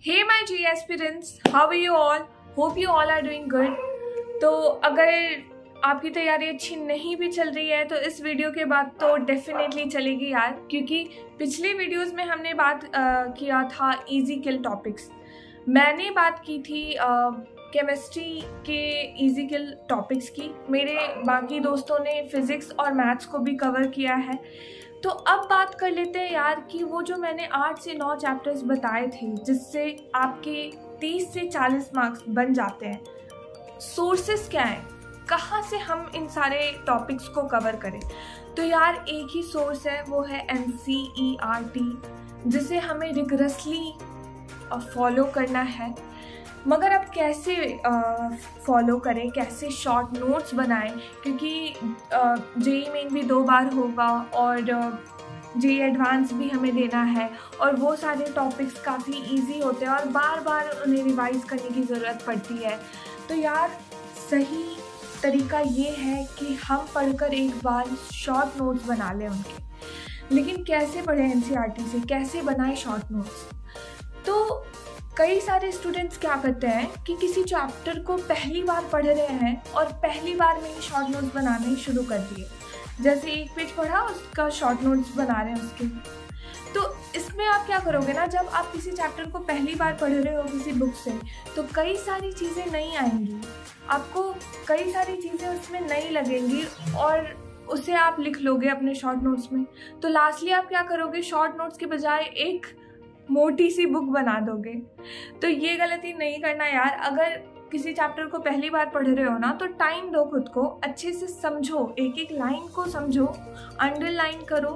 Hey my JEE aspirants, how are you all? Hope you all are doing good. तो अगर आपकी तैयारी अच्छी नहीं भी चल रही है तो इस वीडियो के बाद तो डेफिनेटली चलेगी यार, क्योंकि पिछले वीडियोस में हमने बात किया था इजी किल टॉपिक्स। मैंने बात की थी केमिस्ट्री के इजी किल टॉपिक्स की। मेरे बाकी दोस्तों ने फिज़िक्स और मैथ्स को भी कवर किया है। तो अब बात कर लेते हैं यार कि वो जो मैंने 8 से 9 चैप्टर्स बताए थे जिससे आपके 30 से 40 मार्क्स बन जाते हैं, सोर्सेस क्या हैं, कहाँ से हम इन सारे टॉपिक्स को कवर करें। तो यार एक ही सोर्स है, वो है NCERT, जिसे हमें रिगरसली फॉलो करना है। मगर अब कैसे फॉलो करें, कैसे शॉर्ट नोट्स बनाएं, क्योंकि जेई मेन भी 2 बार होगा और जेई एडवांस भी हमें देना है और वो सारे टॉपिक्स काफ़ी इजी होते हैं और बार बार उन्हें रिवाइज करने की ज़रूरत पड़ती है। तो यार सही तरीका ये है कि हम पढ़कर एक बार शॉर्ट नोट्स बना लें उनके। लेकिन कैसे पढ़ें NCERT से, कैसे बनाएं शॉर्ट नोट्स? तो कई सारे स्टूडेंट्स क्या करते हैं कि किसी चैप्टर को पहली बार पढ़ रहे हैं और पहली बार में ही शॉर्ट नोट्स बनाने शुरू कर दिए। जैसे एक पेज पढ़ा, उसका शॉर्ट नोट्स बना रहे हैं उसके। तो इसमें आप क्या करोगे ना, जब आप किसी चैप्टर को पहली बार पढ़ रहे हो किसी बुक से, तो कई सारी चीज़ें नहीं आएंगी, आपको कई सारी चीज़ें उसमें नहीं लगेंगी और उसे आप लिख लोगे अपने शॉर्ट नोट्स में। तो लास्टली आप क्या करोगे, शॉर्ट नोट्स के बजाय एक मोटी सी बुक बना दोगे। तो ये गलती नहीं करना यार। अगर किसी चैप्टर को पहली बार पढ़ रहे हो ना, तो टाइम दो खुद को, अच्छे से समझो, एक एक लाइन को समझो, अंडरलाइन करो,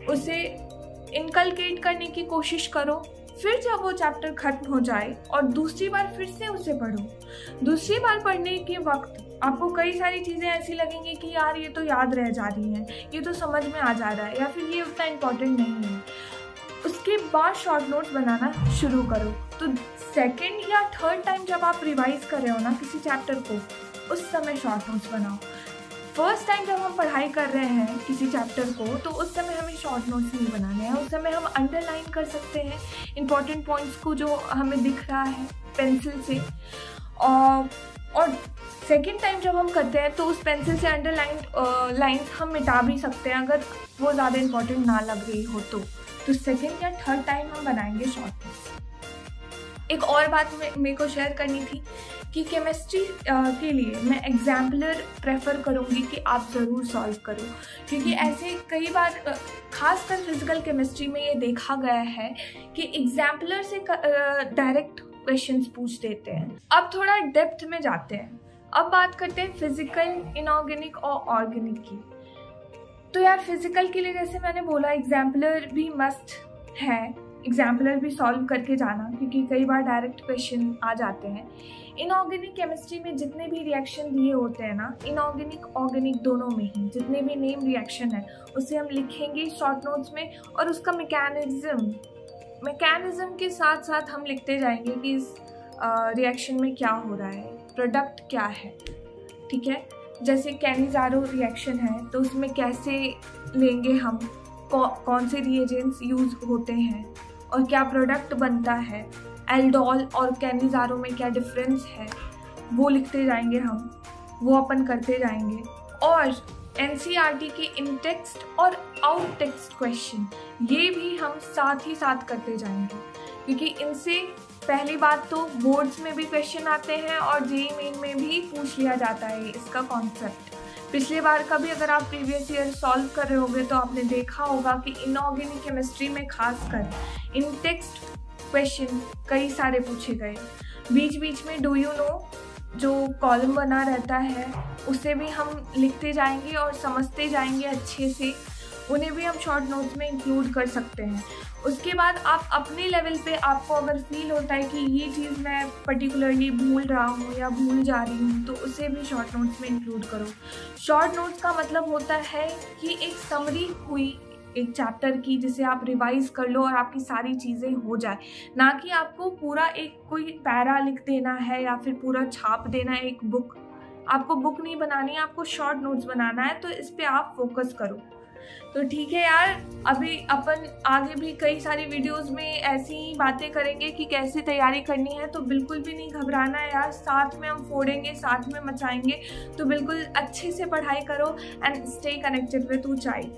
उसे इनकलकेट करने की कोशिश करो। फिर जब वो चैप्टर खत्म हो जाए और दूसरी बार फिर से उसे पढ़ो, दूसरी बार पढ़ने के वक्त आपको कई सारी चीज़ें ऐसी लगेंगी कि यार ये तो याद रह जा रही हैं, ये तो समझ में आ जा रहा है, या फिर ये उतना इम्पोर्टेंट नहीं है। उसके बाद शॉर्ट नोट्स बनाना शुरू करो। तो सेकंड या थर्ड टाइम जब आप रिवाइज कर रहे हो ना किसी चैप्टर को, उस समय शॉर्ट नोट्स बनाओ। फर्स्ट टाइम जब हम पढ़ाई कर रहे हैं किसी चैप्टर को, तो उस समय हमें शॉर्ट नोट्स नहीं बनाने हैं। उस समय हम अंडरलाइन कर सकते हैं इंपॉर्टेंट पॉइंट्स को जो हमें दिख रहा है पेंसिल से। और सेकेंड टाइम जब हम करते हैं तो उस पेंसिल से अंडरलाइन लाइन्स हम मिटा भी सकते हैं अगर वो ज़्यादा इंपॉर्टेंट ना लग रही हो तो सेकेंड या थर्ड टाइम हम बनाएंगे शॉर्ट नोट्स। एक और बात मेरे को शेयर करनी थी कि केमिस्ट्री के लिए मैं एग्जाम्पलर प्रेफर करूँगी कि आप ज़रूर सॉल्व करो, क्योंकि ऐसे कई बार खासकर फिजिकल केमिस्ट्री में ये देखा गया है कि एग्जाम्पलर से डायरेक्ट क्वेश्चंस पूछ देते हैं। अब थोड़ा डेप्थ में जाते हैं। अब बात करते हैं फिजिकल, इनऑर्गेनिक और ऑर्गेनिक की। तो यार फिजिकल के लिए जैसे मैंने बोला, एग्जाम्पलर भी मस्ट है, एग्जाम्पलर भी सॉल्व करके जाना, क्योंकि कई बार डायरेक्ट क्वेश्चन आ जाते हैं। इनऑर्गेनिक केमिस्ट्री में जितने भी रिएक्शन दिए होते हैं ना, इनऑर्गेनिक ऑर्गेनिक दोनों में ही जितने भी नेम रिएक्शन है, उसे हम लिखेंगे शॉर्ट नोट्स में और उसका मैकेनिज्म के साथ साथ हम लिखते जाएंगे कि इस रिएक्शन में क्या हो रहा है, प्रोडक्ट क्या है। ठीक है, जैसे कैनिज़ारो रिएक्शन है तो उसमें कैसे लेंगे हम, कौन से रिएजेंट्स यूज़ होते हैं और क्या प्रोडक्ट बनता है, एल्डोल और कैनिज़ारो में क्या डिफरेंस है, वो लिखते जाएंगे हम, वो अपन करते जाएंगे। और NCERT के इन टेक्स्ट और आउट टेक्स्ट क्वेश्चन ये भी हम साथ ही साथ करते जाएंगे, क्योंकि इनसे पहली बात तो बोर्ड्स में भी क्वेश्चन आते हैं और जेईई मेन में भी पूछ लिया जाता है इसका कॉन्सेप्ट। पिछले बार का भी अगर आप प्रीवियस ईयर सॉल्व कर रहे होंगे तो आपने देखा होगा कि इनऑर्गेनिक केमिस्ट्री में खासकर इन टेक्स्ट क्वेश्चन कई सारे पूछे गए। बीच बीच में डू यू नो जो कॉलम बना रहता है उसे भी हम लिखते जाएंगे और समझते जाएंगे अच्छे से, उन्हें भी हम शॉर्ट नोट्स में इंक्लूड कर सकते हैं। उसके बाद आप अपने लेवल पे, आपको अगर फील होता है कि ये चीज़ मैं पर्टिकुलरली भूल रहा हूँ या भूल जा रही हूँ, तो उसे भी शॉर्ट नोट्स में इंक्लूड करो। शॉर्ट नोट्स का मतलब होता है कि एक समरी हुई एक चैप्टर की, जिसे आप रिवाइज कर लो और आपकी सारी चीज़ें हो जाए, ना कि आपको पूरा एक कोई पैरा लिख देना है या फिर पूरा छाप देना है एक बुक। आपको बुक नहीं बनानी है, आपको शॉर्ट नोट्स बनाना है, तो इस पर आप फोकस करो। तो ठीक है यार, अभी अपन आगे भी कई सारी वीडियोस में ऐसी ही बातें करेंगे कि कैसे तैयारी करनी है। तो बिल्कुल भी नहीं घबराना है यार, साथ में हम फोड़ेंगे, साथ में मचाएंगे। तो बिल्कुल अच्छे से पढ़ाई करो एंड स्टे कनेक्टेड विद ऊंचाई।